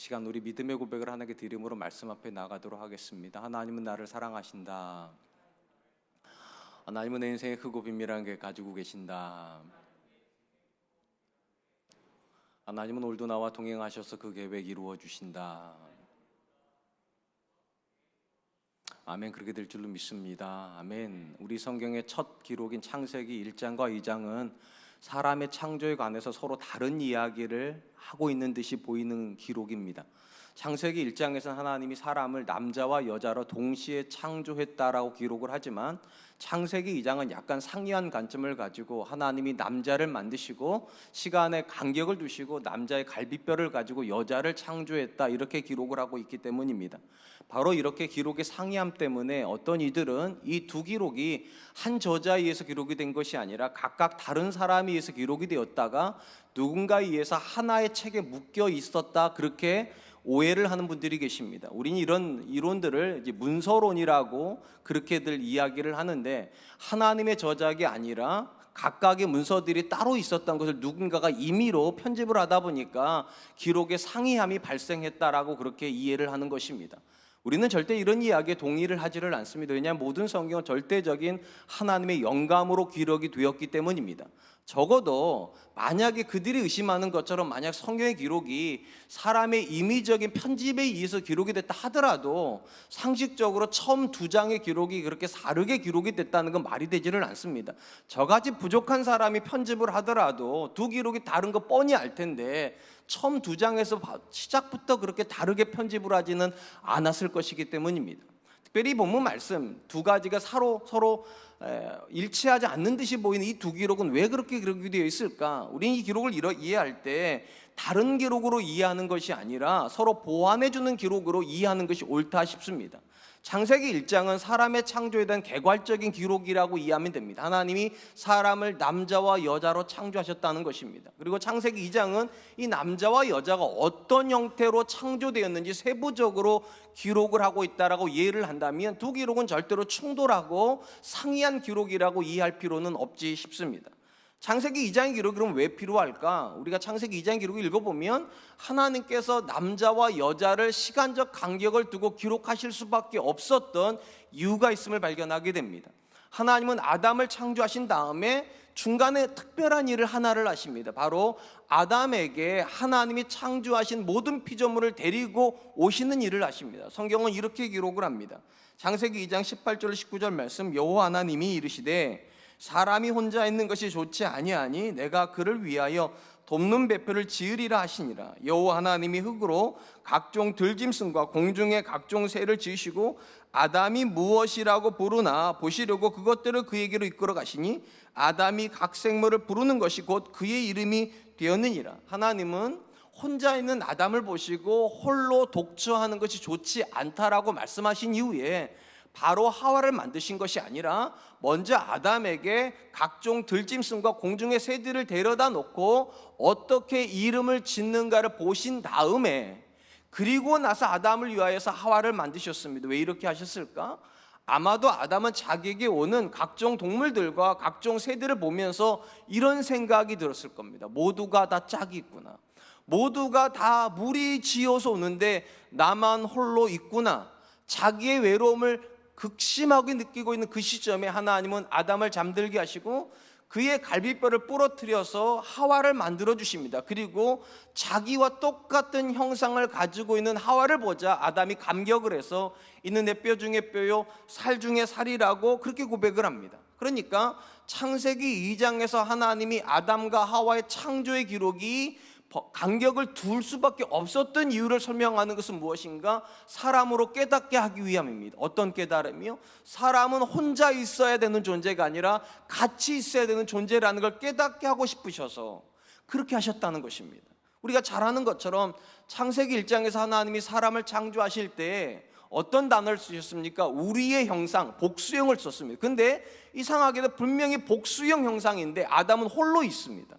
시간 우리 믿음의 고백을 하나님께 드림으로 말씀 앞에 나가도록 하겠습니다. 하나님은 나를 사랑하신다. 하나님은 내 인생의 크고 비밀한 게 가지고 계신다. 하나님은 오늘도 나와 동행하셔서 그 계획 이루어 주신다. 아멘. 그렇게 될 줄로 믿습니다. 아멘. 우리 성경의 첫 기록인 창세기 1장과 2장은 사람의 창조에 관해서 서로 다른 이야기를 하고 있는 듯이 보이는 기록입니다. 창세기 1장에서는 하나님이 사람을 남자와 여자로 동시에 창조했다라고 기록을 하지만 창세기 2장은 약간 상이한 관점을 가지고 하나님이 남자를 만드시고 시간에 간격을 두시고 남자의 갈비뼈를 가지고 여자를 창조했다 이렇게 기록을 하고 있기 때문입니다. 바로 이렇게 기록의 상이함 때문에 어떤 이들은 이 두 기록이 한 저자에 의해서 기록이 된 것이 아니라 각각 다른 사람에 의해서 기록이 되었다가 누군가에 의해서 하나의 책에 묶여 있었다 그렇게 오해를 하는 분들이 계십니다. 우리는 이런 이론들을 이제 문서론이라고 그렇게들 이야기를 하는데 하나님의 저작이 아니라 각각의 문서들이 따로 있었던 것을 누군가가 임의로 편집을 하다 보니까 기록의 상이함이 발생했다라고 그렇게 이해를 하는 것입니다. 우리는 절대 이런 이야기에 동의를 하지를 않습니다. 왜냐하면 모든 성경은 절대적인 하나님의 영감으로 기록이 되었기 때문입니다. 적어도 만약에 그들이 의심하는 것처럼 만약 성경의 기록이 사람의 임의적인 편집에 의해서 기록이 됐다 하더라도 상식적으로 처음 두 장의 기록이 그렇게 다르게 기록이 됐다는 건 말이 되지를 않습니다. 저같이 부족한 사람이 편집을 하더라도 두 기록이 다른 거 뻔히 알 텐데 처음 두 장에서 시작부터 그렇게 다르게 편집을 하지는 않았을 것이기 때문입니다. 특별히 본문 말씀 두 가지가 서로 일치하지 않는 듯이 보이는 이 두 기록은 왜 그렇게 기록이 되어 있을까? 우리는 이 기록을 이해할 때 다른 기록으로 이해하는 것이 아니라 서로 보완해주는 기록으로 이해하는 것이 옳다 싶습니다. 창세기 1장은 사람의 창조에 대한 개괄적인 기록이라고 이해하면 됩니다. 하나님이 사람을 남자와 여자로 창조하셨다는 것입니다. 그리고 창세기 2장은 이 남자와 여자가 어떤 형태로 창조되었는지 세부적으로 기록을 하고 있다라고 이해를 한다면 두 기록은 절대로 충돌하고 상이한 기록이라고 이해할 필요는 없지 싶습니다. 창세기 2장의 기록이 그럼 왜 필요할까? 우리가 창세기 2장의 기록을 읽어보면 하나님께서 남자와 여자를 시간적 간격을 두고 기록하실 수밖에 없었던 이유가 있음을 발견하게 됩니다. 하나님은 아담을 창조하신 다음에 중간에 특별한 일을 하나를 하십니다. 바로 아담에게 하나님이 창조하신 모든 피조물을 데리고 오시는 일을 하십니다. 성경은 이렇게 기록을 합니다. 창세기 2장 18절 19절 말씀, 여호와 하나님이 이르시되 사람이 혼자 있는 것이 좋지 아니하니 내가 그를 위하여 돕는 배표를 지으리라 하시니라. 여호와 하나님이 흙으로 각종 들짐승과 공중의 각종 새를 지으시고 아담이 무엇이라고 부르나 보시려고 그것들을 그에게로 이끌어 가시니 아담이 각 생물을 부르는 것이 곧 그의 이름이 되었느니라. 하나님은 혼자 있는 아담을 보시고 홀로 독처하는 것이 좋지 않다라고 말씀하신 이후에 바로 하와를 만드신 것이 아니라 먼저 아담에게 각종 들짐승과 공중의 새들을 데려다 놓고 어떻게 이름을 짓는가를 보신 다음에 그리고 나서 아담을 위하여서 하와를 만드셨습니다. 왜 이렇게 하셨을까? 아마도 아담은 자기에게 오는 각종 동물들과 각종 새들을 보면서 이런 생각이 들었을 겁니다. 모두가 다 짝이 있구나. 모두가 다 무리 지어서 오는데 나만 홀로 있구나. 자기의 외로움을 극심하게 느끼고 있는 그 시점에 하나님은 아담을 잠들게 하시고 그의 갈비뼈를 부러뜨려서 하와를 만들어 주십니다. 그리고 자기와 똑같은 형상을 가지고 있는 하와를 보자 아담이 감격을 해서 이는 내 뼈 중에 뼈요 살 중에 살이라고 그렇게 고백을 합니다. 그러니까 창세기 2장에서 하나님이 아담과 하와의 창조의 기록이 간격을 둘 수밖에 없었던 이유를 설명하는 것은 무엇인가? 사람으로 깨닫게 하기 위함입니다. 어떤 깨달음이요? 사람은 혼자 있어야 되는 존재가 아니라 같이 있어야 되는 존재라는 걸 깨닫게 하고 싶으셔서 그렇게 하셨다는 것입니다. 우리가 잘 아는 것처럼 창세기 1장에서 하나님이 사람을 창조하실 때 어떤 단어를 쓰셨습니까? 우리의 형상, 복수형을 썼습니다. 근데 이상하게도 분명히 복수형 형상인데 아담은 홀로 있습니다.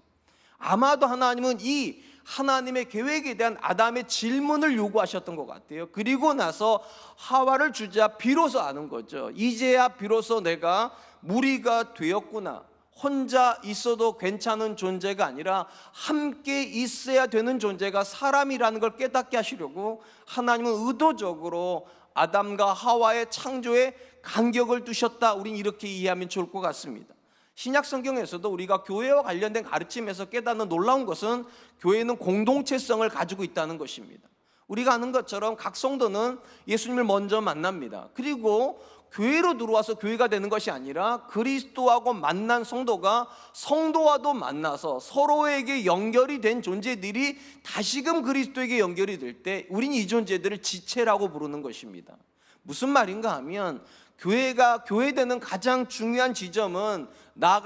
아마도 하나님은 이 하나님의 계획에 대한 아담의 질문을 요구하셨던 것 같아요. 그리고 나서 하와를 주자 비로소 아는 거죠. 이제야 비로소 내가 무리가 되었구나. 혼자 있어도 괜찮은 존재가 아니라 함께 있어야 되는 존재가 사람이라는 걸 깨닫게 하시려고 하나님은 의도적으로 아담과 하와의 창조에 간격을 두셨다. 우린 이렇게 이해하면 좋을 것 같습니다. 신약 성경에서도 우리가 교회와 관련된 가르침에서 깨닫는 놀라운 것은 교회는 공동체성을 가지고 있다는 것입니다. 우리가 아는 것처럼 각 성도는 예수님을 먼저 만납니다. 그리고 교회로 들어와서 교회가 되는 것이 아니라 그리스도하고 만난 성도가 성도와도 만나서 서로에게 연결이 된 존재들이 다시금 그리스도에게 연결이 될 때 우린 이 존재들을 지체라고 부르는 것입니다. 무슨 말인가 하면 교회가 교회되는 가장 중요한 지점은 나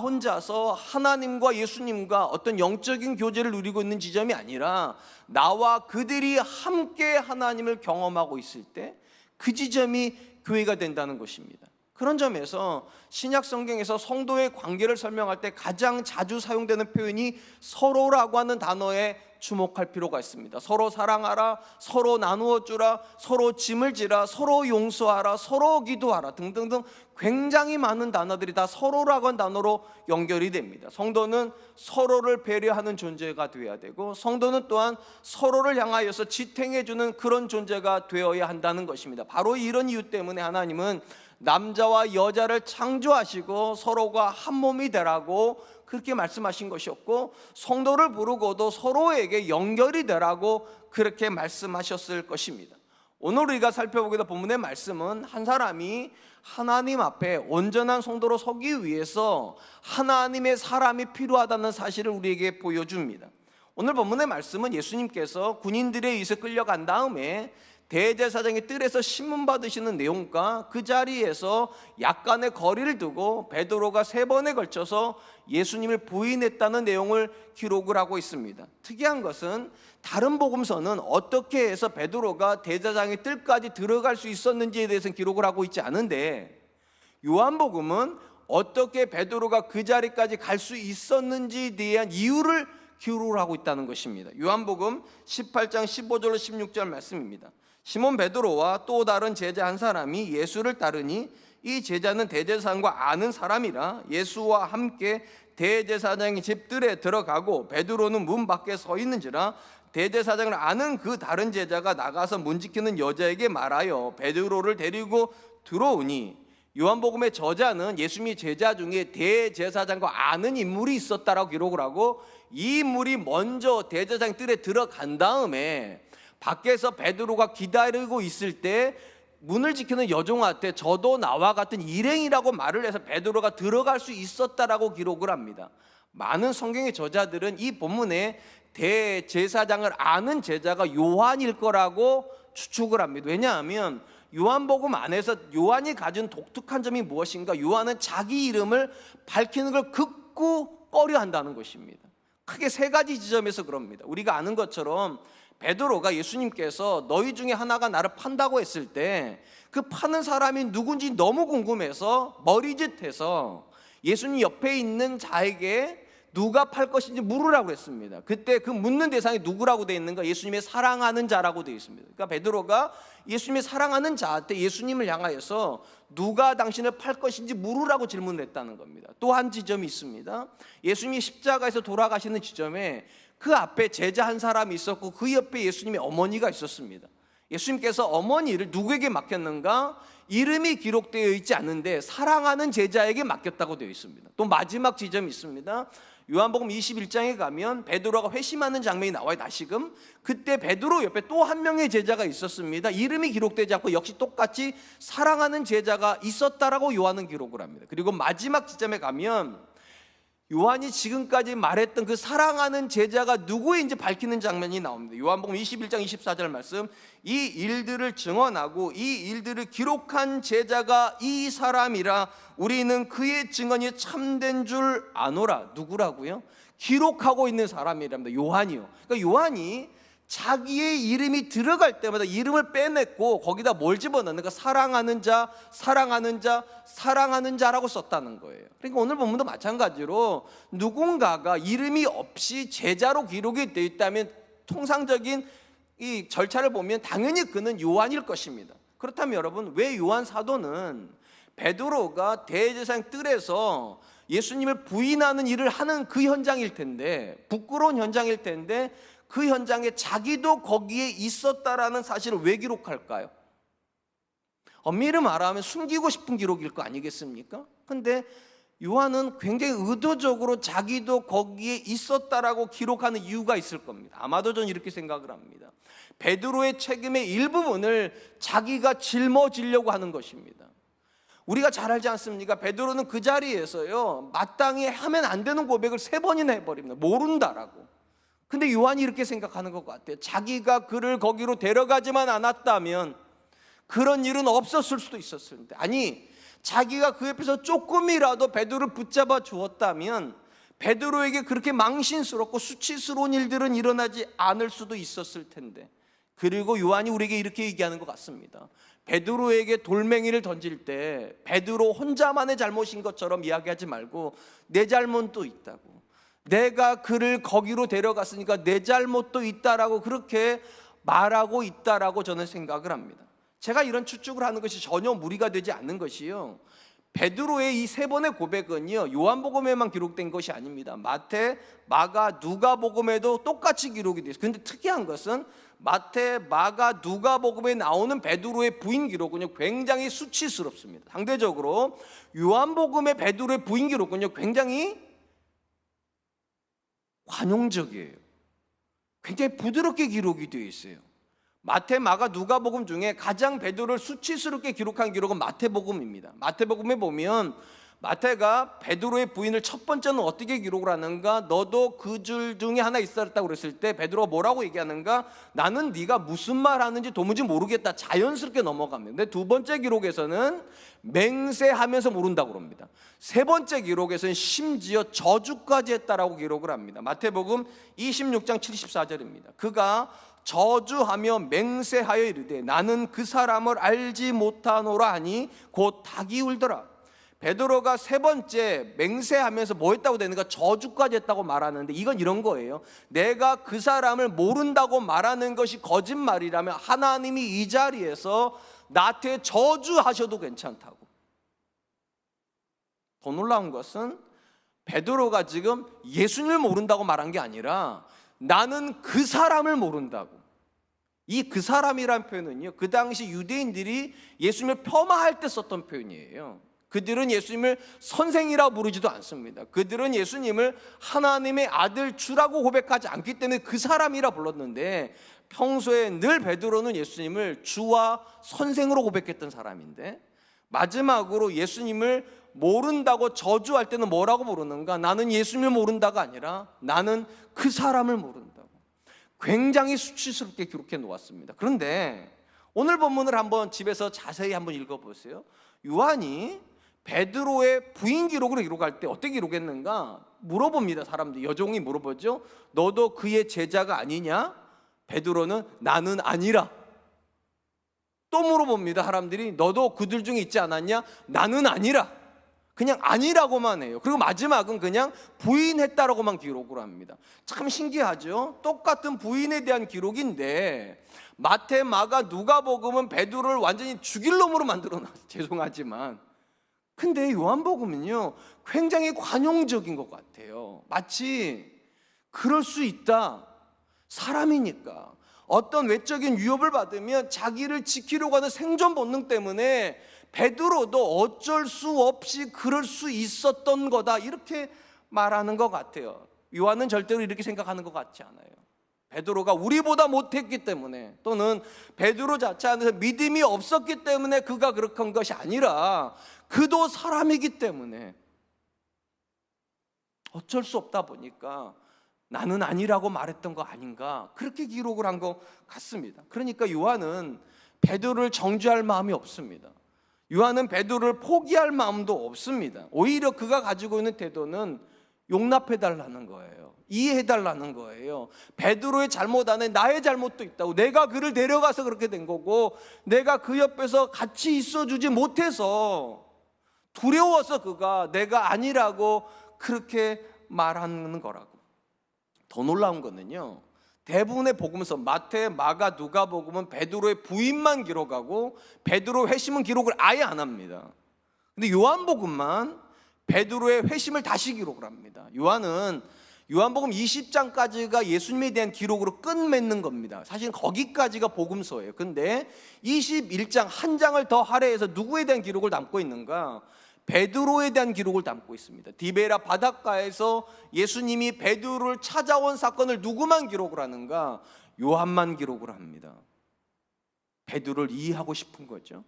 혼자서 하나님과 예수님과 어떤 영적인 교제를 누리고 있는 지점이 아니라 나와 그들이 함께 하나님을 경험하고 있을 때 그 지점이 교회가 된다는 것입니다. 그런 점에서 신약 성경에서 성도의 관계를 설명할 때 가장 자주 사용되는 표현이 서로라고 하는 단어에 주목할 필요가 있습니다. 서로 사랑하라, 서로 나누어 주라, 서로 짐을 지라, 서로 용서하라, 서로 기도하라 등등등 굉장히 많은 단어들이 다 서로라고 하는 단어로 연결이 됩니다. 성도는 서로를 배려하는 존재가 되어야 되고 성도는 또한 서로를 향하여서 지탱해 주는 그런 존재가 되어야 한다는 것입니다. 바로 이런 이유 때문에 하나님은 남자와 여자를 창조하시고 서로가 한 몸이 되라고 그렇게 말씀하신 것이었고 성도를 부르고도 서로에게 연결이 되라고 그렇게 말씀하셨을 것입니다. 오늘 우리가 살펴보게 될 본문의 말씀은 한 사람이 하나님 앞에 온전한 성도로 서기 위해서 하나님의 사람이 필요하다는 사실을 우리에게 보여줍니다. 오늘 본문의 말씀은 예수님께서 군인들에 의해서 끌려간 다음에 대제사장의 뜰에서 신문 받으시는 내용과 그 자리에서 약간의 거리를 두고 베드로가 3번에 걸쳐서 예수님을 부인했다는 내용을 기록을 하고 있습니다. 특이한 것은 다른 복음서는 어떻게 해서 베드로가 대제사장의 뜰까지 들어갈 수 있었는지에 대해서는 기록을 하고 있지 않은데 요한복음은 어떻게 베드로가 그 자리까지 갈 수 있었는지에 대한 이유를 기록을 하고 있다는 것입니다. 요한복음 18장 15절로 16절 말씀입니다. 시몬 베드로와 또 다른 제자 한 사람이 예수를 따르니 이 제자는 대제사장과 아는 사람이라 예수와 함께 대제사장의 집들에 들어가고 베드로는 문 밖에 서 있는지라 대제사장을 아는 그 다른 제자가 나가서 문 지키는 여자에게 말하여 베드로를 데리고 들어오니 요한복음의 저자는 예수님의 제자 중에 대제사장과 아는 인물이 있었다라고 기록을 하고 이 인물이 먼저 대제사장 뜰에 들어간 다음에 밖에서 베드로가 기다리고 있을 때 문을 지키는 여종한테 저도 나와 같은 일행이라고 말을 해서 베드로가 들어갈 수 있었다라고 기록을 합니다. 많은 성경의 저자들은 이 본문에 대제사장을 아는 제자가 요한일 거라고 추측을 합니다. 왜냐하면 요한복음 안에서 요한이 가진 독특한 점이 무엇인가? 요한은 자기 이름을 밝히는 걸 극구 꺼려한다는 것입니다. 크게 3가지 지점에서 그럽니다. 우리가 아는 것처럼 베드로가 예수님께서 너희 중에 하나가 나를 판다고 했을 때 그 파는 사람이 누군지 너무 궁금해서 머리짓해서 예수님 옆에 있는 자에게 누가 팔 것인지 물으라고 했습니다. 그때 그 묻는 대상이 누구라고 되어 있는가? 예수님의 사랑하는 자라고 되어 있습니다. 그러니까 베드로가 예수님의 사랑하는 자한테 예수님을 향하여서 누가 당신을 팔 것인지 물으라고 질문을 했다는 겁니다. 또 한 지점이 있습니다. 예수님이 십자가에서 돌아가시는 지점에 그 앞에 제자 한 사람이 있었고 그 옆에 예수님의 어머니가 있었습니다. 예수님께서 어머니를 누구에게 맡겼는가? 이름이 기록되어 있지 않은데 사랑하는 제자에게 맡겼다고 되어 있습니다. 또 마지막 지점이 있습니다. 요한복음 21장에 가면 베드로가 회심하는 장면이 나와요. 다시금 그때 베드로 옆에 또 한 명의 제자가 있었습니다. 이름이 기록되지 않고 역시 똑같이 사랑하는 제자가 있었다라고 요한은 기록을 합니다. 그리고 마지막 지점에 가면 요한이 지금까지 말했던 그 사랑하는 제자가 누구인지 밝히는 장면이 나옵니다. 요한복음 21장 24절 말씀, 이 일들을 증언하고 이 일들을 기록한 제자가 이 사람이라 우리는 그의 증언이 참된 줄 아노라. 누구라고요? 기록하고 있는 사람이랍니다. 요한이요. 그러니까 요한이 자기의 이름이 들어갈 때마다 이름을 빼냈고 거기다 뭘 집어넣는가? 사랑하는 자, 사랑하는 자, 사랑하는 자라고 썼다는 거예요. 그러니까 오늘 본문도 마찬가지로 누군가가 이름이 없이 제자로 기록이 되어 있다면 통상적인 이 절차를 보면 당연히 그는 요한일 것입니다. 그렇다면 여러분, 왜 요한 사도는 베드로가 대제사장 뜰에서 예수님을 부인하는 일을 하는 그 현장일 텐데, 부끄러운 현장일 텐데, 그 현장에 자기도 거기에 있었다라는 사실을 왜 기록할까요? 엄밀히 말하면 숨기고 싶은 기록일 거 아니겠습니까? 근데 요한은 굉장히 의도적으로 자기도 거기에 있었다라고 기록하는 이유가 있을 겁니다. 아마도 저는 이렇게 생각을 합니다. 베드로의 책임의 일부분을 자기가 짊어지려고 하는 것입니다. 우리가 잘 알지 않습니까? 베드로는 그 자리에서요, 마땅히 하면 안 되는 고백을 3번이나 해버립니다. 모른다라고. 근데 요한이 이렇게 생각하는 것 같아요. 자기가 그를 거기로 데려가지만 않았다면 그런 일은 없었을 수도 있었을 텐데, 아니, 자기가 그 옆에서 조금이라도 베드로를 붙잡아 주었다면 베드로에게 그렇게 망신스럽고 수치스러운 일들은 일어나지 않을 수도 있었을 텐데, 그리고 요한이 우리에게 이렇게 얘기하는 것 같습니다. 베드로에게 돌멩이를 던질 때 베드로 혼자만의 잘못인 것처럼 이야기하지 말고 내 잘못도 있다고, 내가 그를 거기로 데려갔으니까 내 잘못도 있다라고 그렇게 말하고 있다라고 저는 생각을 합니다. 제가 이런 추측을 하는 것이 전혀 무리가 되지 않는 것이요, 베드로의 이 3번의 고백은요, 요한복음에만 기록된 것이 아닙니다. 마태, 마가, 누가복음에도 똑같이 기록이 되어 있어요. 그런데 특이한 것은 마태, 마가, 누가복음에 나오는 베드로의 부인 기록은요, 굉장히 수치스럽습니다. 상대적으로 요한복음의 베드로의 부인 기록은요, 굉장히 관용적이에요. 굉장히 부드럽게 기록이 되어 있어요. 마태, 마가, 누가복음 중에 가장 베드로를 수치스럽게 기록한 기록은 마태복음입니다. 마태복음에 보면 마태가 베드로의 부인을 첫 번째는 어떻게 기록을 하는가? 너도 그 줄 중에 하나 있었다고 그랬을 때 베드로가 뭐라고 얘기하는가? 나는 네가 무슨 말 하는지 도무지 모르겠다. 자연스럽게 넘어갑니다. 근데 두 번째 기록에서는 맹세하면서 모른다고 그럽니다. 세 번째 기록에서는 심지어 저주까지 했다라고 기록을 합니다. 마태복음 26장 74절입니다. 그가 저주하며 맹세하여 이르되 나는 그 사람을 알지 못하노라 하니 곧 닭이 울더라. 베드로가 3번째 맹세하면서 뭐 했다고 되는가? 저주까지 했다고 말하는데, 이건 이런 거예요. 내가 그 사람을 모른다고 말하는 것이 거짓말이라면 하나님이 이 자리에서 나한테 저주하셔도 괜찮다고. 더 놀라운 것은 베드로가 지금 예수님을 모른다고 말한 게 아니라 나는 그 사람을 모른다고. 이 그 사람이란 표현은요, 그 당시 유대인들이 예수님을 폄하할 때 썼던 표현이에요. 그들은 예수님을 선생이라고 부르지도 않습니다. 그들은 예수님을 하나님의 아들 주라고 고백하지 않기 때문에 그 사람이라 불렀는데, 평소에 늘 베드로는 예수님을 주와 선생으로 고백했던 사람인데, 마지막으로 예수님을 모른다고 저주할 때는 뭐라고 부르는가? 나는 예수님을 모른다가 아니라 나는 그 사람을 모른다고. 굉장히 수치스럽게 기록해 놓았습니다. 그런데 오늘 본문을 한번 집에서 자세히 한번 읽어보세요. 요한이 베드로의 부인 기록으로 기록할 때 어떻게 기록했는가? 물어봅니다. 사람들, 여종이 물어보죠. 너도 그의 제자가 아니냐? 베드로는 나는 아니라. 또 물어봅니다. 사람들이 너도 그들 중에 있지 않았냐? 나는 아니라. 그냥 아니라고만 해요. 그리고 마지막은 그냥 부인했다라고만 기록을 합니다. 참 신기하죠? 똑같은 부인에 대한 기록인데 마태, 마가, 누가복음은 베드로를 완전히 죽일 놈으로 만들어놨어요. 죄송하지만. 근데 요한복음은요, 굉장히 관용적인 것 같아요. 마치 그럴 수 있다. 사람이니까. 어떤 외적인 위협을 받으면 자기를 지키려고 하는 생존 본능 때문에 베드로도 어쩔 수 없이 그럴 수 있었던 거다, 이렇게 말하는 것 같아요. 요한은 절대로 이렇게 생각하는 것 같지 않아요. 베드로가 우리보다 못했기 때문에, 또는 베드로 자체 안에서 믿음이 없었기 때문에 그가 그렇게 한 것이 아니라 그도 사람이기 때문에 어쩔 수 없다 보니까 나는 아니라고 말했던 거 아닌가, 그렇게 기록을 한 것 같습니다. 그러니까 요한은 베드로를 정죄할 마음이 없습니다. 요한은 베드로를 포기할 마음도 없습니다. 오히려 그가 가지고 있는 태도는 용납해달라는 거예요. 이해해달라는 거예요. 베드로의 잘못 안에 나의 잘못도 있다고. 내가 그를 데려가서 그렇게 된 거고, 내가 그 옆에서 같이 있어주지 못해서 두려워서 그가 내가 아니라고 그렇게 말하는 거라고. 더 놀라운 거는요, 대부분의 복음서 마태, 마가, 누가복음은 베드로의 부인만 기록하고 베드로 회심은 기록을 아예 안 합니다. 근데 요한복음만 베드로의 회심을 다시 기록을 합니다. 요한복음 20장까지가 예수님에 대한 기록으로 끝맺는 겁니다. 사실 거기까지가 복음서예요. 근데 21장 한 장을 더 할애해서 누구에 대한 기록을 담고 있는가? 베드로에 대한 기록을 담고 있습니다. 디베라 바닷가에서 예수님이 베드로를 찾아온 사건을 누구만 기록을 하는가? 요한만 기록을 합니다. 베드로를 이해하고 싶은 거죠.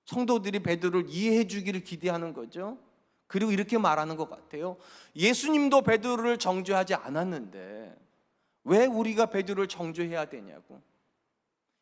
성도들이 베드로를 이해해 주기를 기대하는 거죠. 그리고 이렇게 말하는 것 같아요. 예수님도 베드로를 정죄하지 않았는데 왜 우리가 베드로를 정죄해야 되냐고.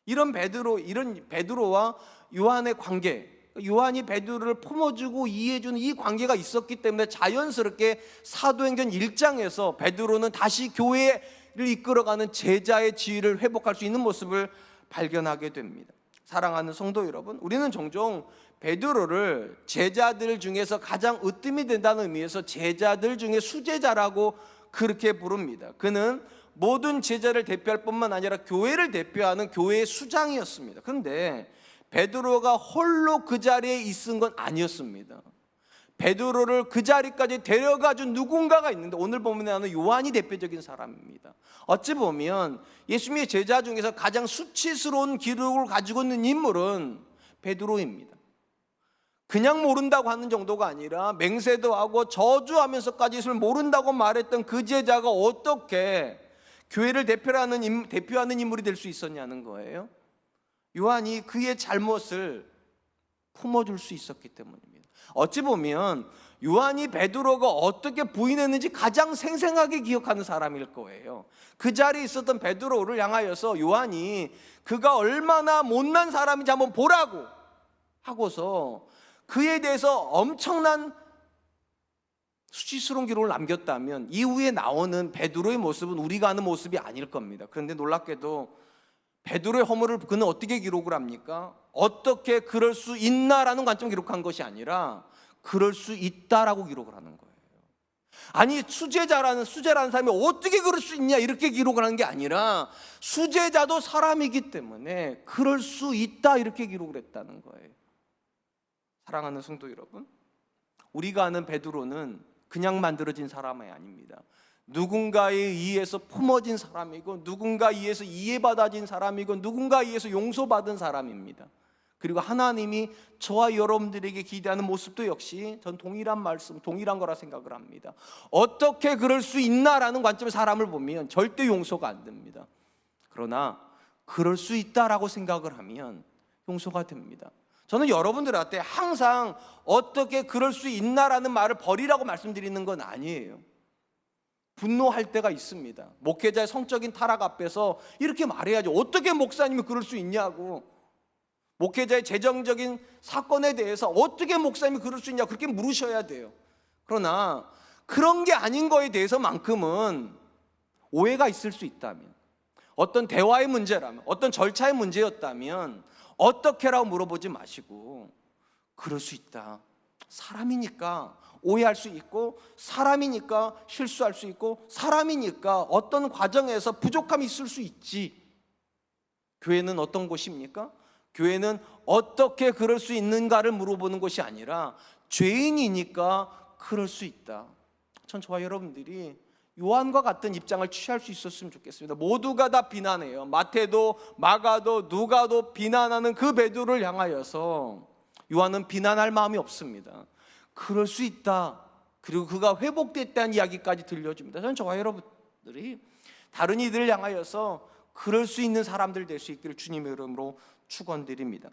이런 베드로와 요한의 관계, 요한이 베드로를 품어주고 이해해주는 이 관계가 있었기 때문에 자연스럽게 사도행전 1장에서 베드로는 다시 교회를 이끌어가는 제자의 지위를 회복할 수 있는 모습을 발견하게 됩니다. 사랑하는 성도 여러분, 우리는 종종 베드로를 제자들 중에서 가장 으뜸이 된다는 의미에서 제자들 중에 수제자라고 그렇게 부릅니다. 그는 모든 제자를 대표할 뿐만 아니라 교회를 대표하는 교회의 수장이었습니다. 그런데 베드로가 홀로 그 자리에 있은 건 아니었습니다. 베드로를 그 자리까지 데려가 준 누군가가 있는데 오늘 본문에 나오는 요한이 대표적인 사람입니다. 어찌 보면 예수님의 제자 중에서 가장 수치스러운 기록을 가지고 있는 인물은 베드로입니다. 그냥 모른다고 하는 정도가 아니라 맹세도 하고 저주하면서까지 예수를 모른다고 말했던 그 제자가 어떻게 교회를 대표하는 인물이 될 수 있었냐는 거예요. 요한이 그의 잘못을 품어줄 수 있었기 때문입니다. 어찌 보면 요한이 베드로가 어떻게 부인했는지 가장 생생하게 기억하는 사람일 거예요. 그 자리에 있었던 베드로를 향하여서 요한이 그가 얼마나 못난 사람인지 한번 보라고 하고서 그에 대해서 엄청난 수치스러운 기록을 남겼다면 이후에 나오는 베드로의 모습은 우리가 아는 모습이 아닐 겁니다. 그런데 놀랍게도 베드로의 허물을 그는 어떻게 기록을 합니까? 어떻게 그럴 수 있나라는 관점을 기록한 것이 아니라 그럴 수 있다라고 기록을 하는 거예요. 아니 수제라는 사람이 어떻게 그럴 수 있냐 이렇게 기록을 하는 게 아니라 수제자도 사람이기 때문에 그럴 수 있다 이렇게 기록을 했다는 거예요. 사랑하는 성도 여러분, 우리가 아는 베드로는 그냥 만들어진 사람이 아닙니다. 누군가에 의해서 품어진 사람이고 누군가에 의해서 이해받아진 사람이고 누군가에 의해서 용서받은 사람입니다. 그리고 하나님이 저와 여러분들에게 기대하는 모습도 역시 전 동일한 거라 생각을 합니다. 어떻게 그럴 수 있나라는 관점의 사람을 보면 절대 용서가 안 됩니다. 그러나 그럴 수 있다라고 생각을 하면 용서가 됩니다. 저는 여러분들한테 항상 어떻게 그럴 수 있나라는 말을 버리라고 말씀드리는 건 아니에요. 분노할 때가 있습니다. 목회자의 성적인 타락 앞에서 이렇게 말해야죠. 어떻게 목사님이 그럴 수 있냐고. 목회자의 재정적인 사건에 대해서 어떻게 목사님이 그럴 수 있냐고 그렇게 물으셔야 돼요. 그러나 그런 게 아닌 거에 대해서만큼은 오해가 있을 수 있다면, 어떤 대화의 문제라면, 어떤 절차의 문제였다면 어떻게라고 물어보지 마시고 그럴 수 있다. 사람이니까 오해할 수 있고 사람이니까 실수할 수 있고 사람이니까 어떤 과정에서 부족함이 있을 수 있지. 교회는 어떤 곳입니까? 교회는 어떻게 그럴 수 있는가를 물어보는 것이 아니라 죄인이니까 그럴 수 있다. 전 저와 여러분들이 요한과 같은 입장을 취할 수 있었으면 좋겠습니다. 모두가 다 비난해요. 마태도 마가도 누가도 비난하는 그 베드로를 향하여서 요한은 비난할 마음이 없습니다. 그럴 수 있다. 그리고 그가 회복됐다는 이야기까지 들려줍니다. 저는 저와 여러분들이 다른 이들을 향하여서 그럴 수 있는 사람들 될 수 있기를 주님의 이름으로 축원드립니다.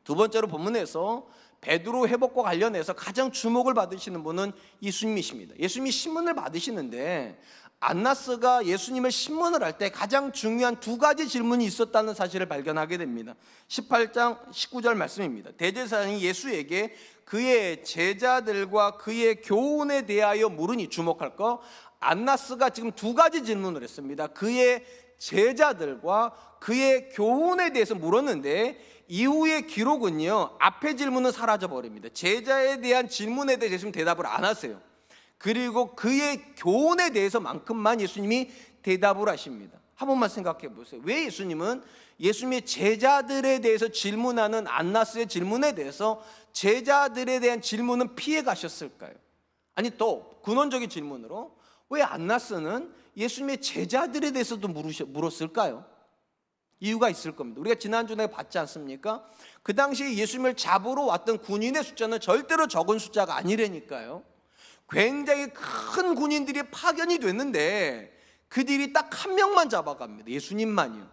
두 번째로 본문에서 베드로 회복과 관련해서 가장 주목을 받으시는 분은 예수님이십니다. 예수님이 신문을 받으시는데 안나스가 예수님을 신문을 할 때 가장 중요한 두 가지 질문이 있었다는 사실을 발견하게 됩니다. 18장 19절 말씀입니다. 대제사장이 예수에게 그의 제자들과 그의 교훈에 대하여 물으니, 주목할 거, 안나스가 지금 두 가지 질문을 했습니다. 그의 제자들과 그의 교훈에 대해서 물었는데 이후의 기록은요, 앞의 질문은 사라져버립니다. 제자에 대한 질문에 대해서 예수님 대답을 안 하세요. 그리고 그의 교훈에 대해서만큼만 예수님이 대답을 하십니다. 한 번만 생각해 보세요. 왜 예수님은 예수님의 제자들에 대해서 질문하는 안나스의 질문에 대해서 제자들에 대한 질문은 피해 가셨을까요? 아니, 또 근원적인 질문으로 왜 안나스는 예수님의 제자들에 대해서도 물었을까요? 이유가 있을 겁니다. 우리가 지난주에 봤지 않습니까? 그 당시에 예수님을 잡으러 왔던 군인의 숫자는 절대로 적은 숫자가 아니라니까요. 굉장히 큰 군인들이 파견이 됐는데 그들이 딱 한 명만 잡아갑니다. 예수님만요.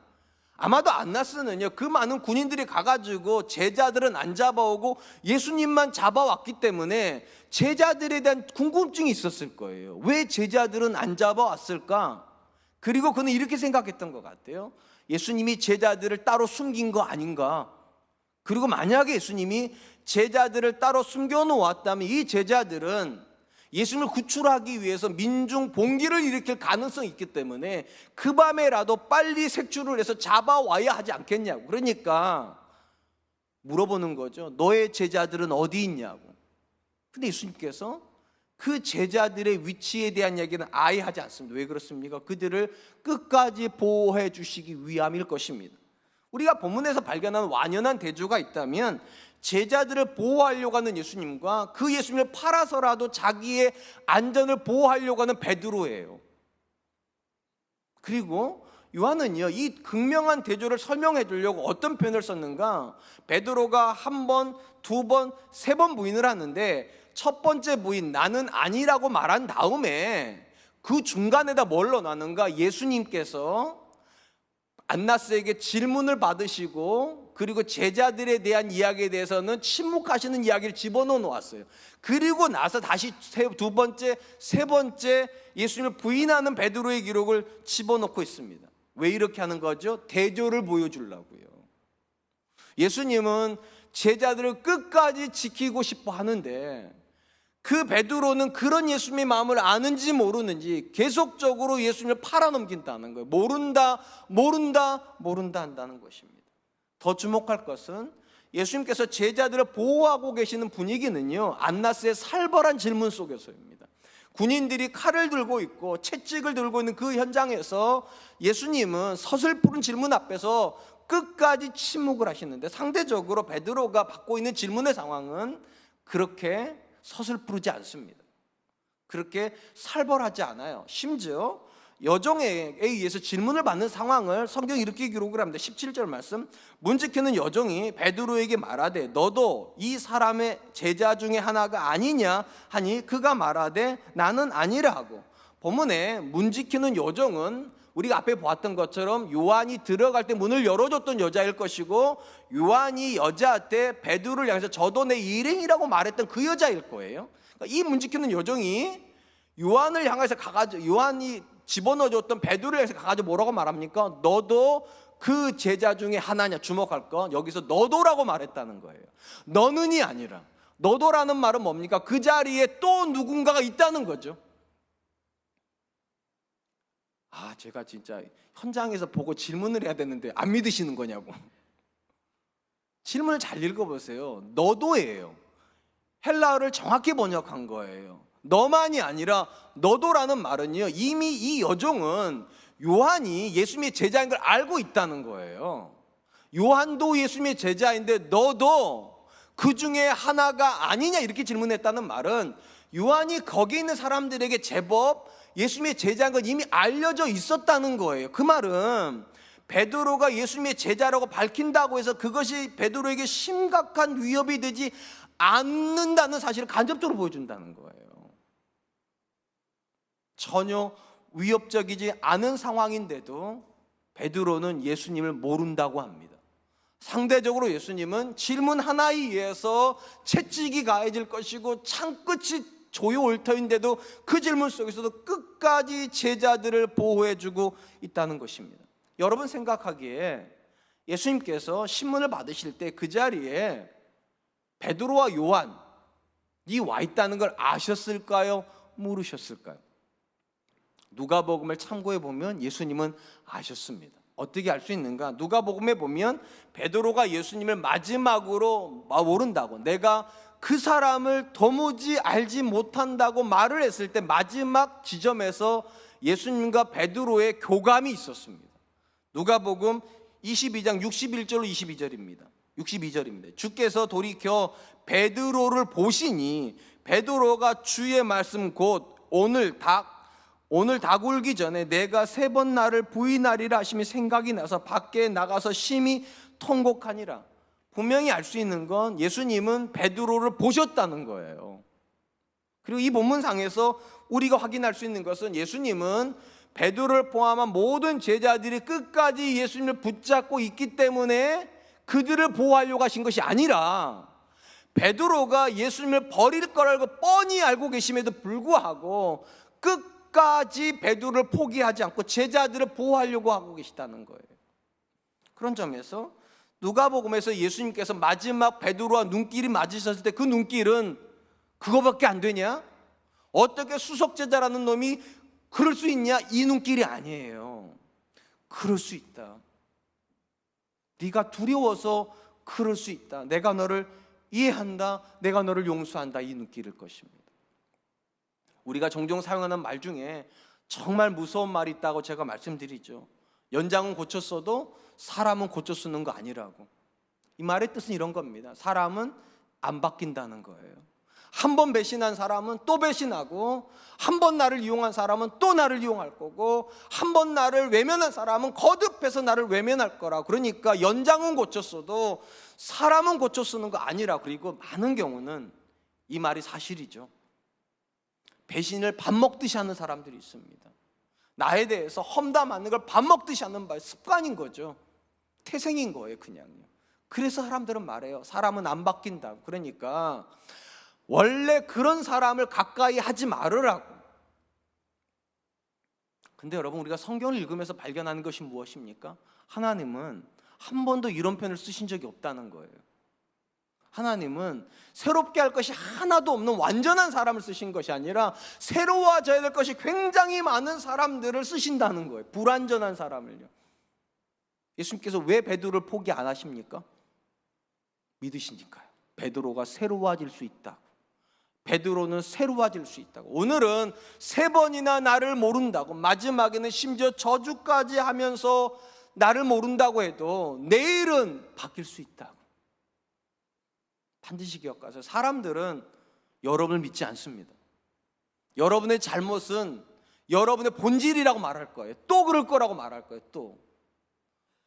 아마도 안나스는요, 그 많은 군인들이 가가지고 제자들은 안 잡아오고 예수님만 잡아왔기 때문에 제자들에 대한 궁금증이 있었을 거예요. 왜 제자들은 안 잡아왔을까? 그리고 그는 이렇게 생각했던 것 같아요. 예수님이 제자들을 따로 숨긴 거 아닌가? 그리고 만약에 예수님이 제자들을 따로 숨겨놓았다면 이 제자들은 예수님을 구출하기 위해서 민중 봉기를 일으킬 가능성이 있기 때문에 그 밤에라도 빨리 색출을 해서 잡아와야 하지 않겠냐고. 그러니까 물어보는 거죠. 너의 제자들은 어디 있냐고. 근데 예수님께서 그 제자들의 위치에 대한 이야기는 아예 하지 않습니다. 왜 그렇습니까? 그들을 끝까지 보호해 주시기 위함일 것입니다. 우리가 본문에서 발견한 완연한 대조가 있다면 제자들을 보호하려고 하는 예수님과 그 예수님을 팔아서라도 자기의 안전을 보호하려고 하는 베드로예요. 그리고 요한은요, 이 극명한 대조를 설명해 주려고 어떤 표현을 썼는가? 베드로가 한 번, 두 번, 세 번 부인을 하는데 첫 번째 부인 나는 아니라고 말한 다음에 그 중간에다 뭘 넣어놨는가? 예수님께서 안나스에게 질문을 받으시고 그리고 제자들에 대한 이야기에 대해서는 침묵하시는 이야기를 집어넣어 놓았어요. 그리고 나서 다시 두 번째, 세 번째 예수님을 부인하는 베드로의 기록을 집어넣고 있습니다. 왜 이렇게 하는 거죠? 대조를 보여주려고요. 예수님은 제자들을 끝까지 지키고 싶어 하는데 그 베드로는 그런 예수님의 마음을 아는지 모르는지 계속적으로 예수님을 팔아넘긴다는 거예요. 모른다 한다는 것입니다. 더 주목할 것은 예수님께서 제자들을 보호하고 계시는 분위기는요, 안나스의 살벌한 질문 속에서입니다. 군인들이 칼을 들고 있고 채찍을 들고 있는 그 현장에서 예수님은 서슬푸른 질문 앞에서 끝까지 침묵을 하시는데 상대적으로 베드로가 받고 있는 질문의 상황은 그렇게 서슬프르지 않습니다. 그렇게 살벌하지 않아요. 심지어 여종에 의해서 질문을 받는 상황을 성경이 이렇게 기록을 합니다. 17절 말씀, 문지키는 여종이 베드로에게 말하되 너도 이 사람의 제자 중에 하나가 아니냐 하니 그가 말하되 나는 아니라 하고, 본문에 문지키는 여종은 우리가 앞에 보았던 것처럼 요한이 들어갈 때 문을 열어줬던 여자일 것이고 요한이 여자한테 베드로를 향해서 저도 내 일행이라고 말했던 그 여자일 거예요. 그러니까 이 문지키는 여종이 요한을 향해서 가가지고 요한이 집어넣어줬던 베드로를 향해서 가가지고 뭐라고 말합니까? 너도 그 제자 중에 하나냐. 주목할 건 여기서 너도라고 말했다는 거예요. 너는이 아니라 너도라는 말은 뭡니까? 그 자리에 또 누군가가 있다는 거죠. 제가 진짜 현장에서 보고 질문을 해야 되는데 안 믿으시는 거냐고. 질문을 잘 읽어보세요. 너도예요. 헬라어를 정확히 번역한 거예요. 너만이 아니라 너도라는 말은요, 이미 이 여종은 요한이 예수님의 제자인 걸 알고 있다는 거예요. 요한도 예수님의 제자인데 너도 그 중에 하나가 아니냐 이렇게 질문했다는 말은 요한이 거기 있는 사람들에게 제법 예수님의 제자인 건 이미 알려져 있었다는 거예요. 그 말은 베드로가 예수님의 제자라고 밝힌다고 해서 그것이 베드로에게 심각한 위협이 되지 않는다는 사실을 간접적으로 보여준다는 거예요. 전혀 위협적이지 않은 상황인데도 베드로는 예수님을 모른다고 합니다. 상대적으로 예수님은 질문 하나에 의해서 채찍이 가해질 것이고 창끝이 조요 올터인데도 그 질문 속에서도 끝까지 제자들을 보호해주고 있다는 것입니다. 여러분 생각하기에 예수님께서 신문을 받으실 때 그 자리에 베드로와 요한이 와 있다는 걸 아셨을까요? 모르셨을까요? 누가복음을 참고해 보면 예수님은 아셨습니다. 어떻게 알 수 있는가? 누가복음에 보면 베드로가 예수님을 마지막으로 모른다고, 내가 그 사람을 도무지 알지 못한다고 말을 했을 때 마지막 지점에서 예수님과 베드로의 교감이 있었습니다. 누가복음 22장 61절로 62절입니다. 주께서 돌이켜 베드로를 보시니 베드로가 주의 말씀 곧 오늘 닭 울기 전에 내가 3번 나를 부인하리라 하심이 생각이 나서 밖에 나가서 심히 통곡하니라. 분명히 알 수 있는 건 예수님은 베드로를 보셨다는 거예요. 그리고 이 본문상에서 우리가 확인할 수 있는 것은 예수님은 베드로를 포함한 모든 제자들이 끝까지 예수님을 붙잡고 있기 때문에 그들을 보호하려고 하신 것이 아니라 베드로가 예수님을 버릴 거라고 뻔히 알고 계심에도 불구하고 끝까지 베드로를 포기하지 않고 제자들을 보호하려고 하고 계시다는 거예요. 그런 점에서 누가복음에서 예수님께서 마지막 베드로와 눈길이 맞으셨을 때 그 눈길은 그거밖에 안 되냐? 어떻게 수석제자라는 놈이 그럴 수 있냐? 이 눈길이 아니에요. 그럴 수 있다. 네가 두려워서 그럴 수 있다. 내가 너를 이해한다. 내가 너를 용서한다. 이 눈길일 것입니다. 우리가 종종 사용하는 말 중에 정말 무서운 말이 있다고 제가 말씀드리죠. 연장은 고쳤어도 사람은 고쳐 쓰는 거 아니라고. 이 말의 뜻은 이런 겁니다. 사람은 안 바뀐다는 거예요. 한 번 배신한 사람은 또 배신하고, 한 번 나를 이용한 사람은 또 나를 이용할 거고, 한 번 나를 외면한 사람은 거듭해서 나를 외면할 거라. 그러니까 연장은 고쳤어도 사람은 고쳐 쓰는 거 아니라. 그리고 많은 경우는 이 말이 사실이죠. 배신을 밥 먹듯이 하는 사람들이 있습니다. 나에 대해서 험담하는 걸 밥 먹듯이 하는 바 습관인 거죠. 태생인 거예요, 그냥요. 그래서 사람들은 말해요. 사람은 안 바뀐다고. 그러니까 원래 그런 사람을 가까이 하지 말으라고. 근데 여러분, 우리가 성경을 읽으면서 발견하는 것이 무엇입니까? 하나님은 한 번도 이런 표현을 쓰신 적이 없다는 거예요. 하나님은 새롭게 할 것이 하나도 없는 완전한 사람을 쓰신 것이 아니라 새로워져야 될 것이 굉장히 많은 사람들을 쓰신다는 거예요. 불완전한 사람을요. 예수님께서 왜 베드로를 포기 안 하십니까? 믿으시니까요. 베드로가 새로워질 수 있다고. 베드로는 새로워질 수 있다고. 오늘은 3번이나 나를 모른다고, 마지막에는 심지어 저주까지 하면서 나를 모른다고 해도 내일은 바뀔 수 있다고. 반드시 기억하세요. 사람들은 여러분을 믿지 않습니다. 여러분의 잘못은 여러분의 본질이라고 말할 거예요. 또 그럴 거라고 말할 거예요. 또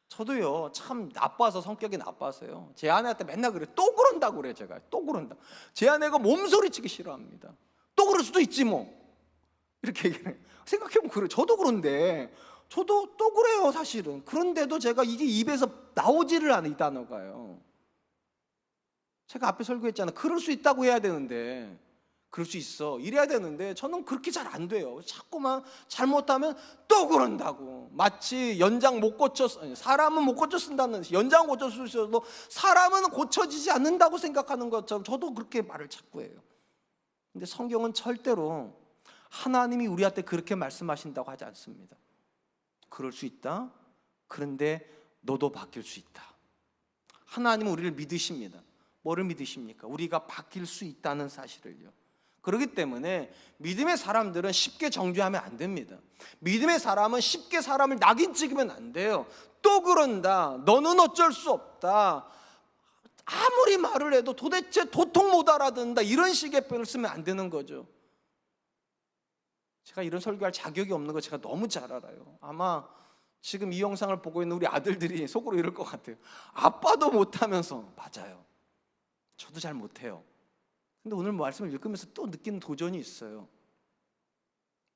저도요, 참 나빠서, 성격이 나빠서요, 제 아내한테 맨날 그래요. 또 그런다고 그래요. 제가 또 그런다. 제 아내가 몸소리치기 싫어합니다. 또 그럴 수도 있지 뭐, 이렇게 얘기해요. 생각해보면 그래요. 저도 그런데, 저도 또 그래요 사실은. 그런데도 제가 이게 입에서 나오지를 않아, 이 단어가요. 제가 앞에 설교했잖아요. 그럴 수 있다고 해야 되는데, 그럴 수 있어 이래야 되는데 저는 그렇게 잘 안 돼요. 자꾸만 잘못하면 또 그런다고. 마치 연장 못 고쳐, 사람은 못 고쳐 쓴다는, 연장 고쳐 쓰셔도 사람은 고쳐지지 않는다고 생각하는 것처럼 저도 그렇게 말을 자꾸 해요. 근데 성경은 절대로 하나님이 우리한테 그렇게 말씀하신다고 하지 않습니다. 그럴 수 있다. 그런데 너도 바뀔 수 있다. 하나님은 우리를 믿으십니다. 뭐를 믿으십니까? 우리가 바뀔 수 있다는 사실을요. 그렇기 때문에 믿음의 사람들은 쉽게 정죄하면 안 됩니다. 믿음의 사람은 쉽게 사람을 낙인 찍으면 안 돼요. 또 그런다, 너는 어쩔 수 없다, 아무리 말을 해도 도대체 도통 못 알아듣는다, 이런 식의 표현을 쓰면 안 되는 거죠. 제가 이런 설교할 자격이 없는 거 제가 너무 잘 알아요. 아마 지금 이 영상을 보고 있는 우리 아들들이 속으로 이럴 것 같아요. 아빠도 못하면서. 맞아요, 저도 잘 못해요. 근데 오늘 말씀을 읽으면서 또 느끼는 도전이 있어요.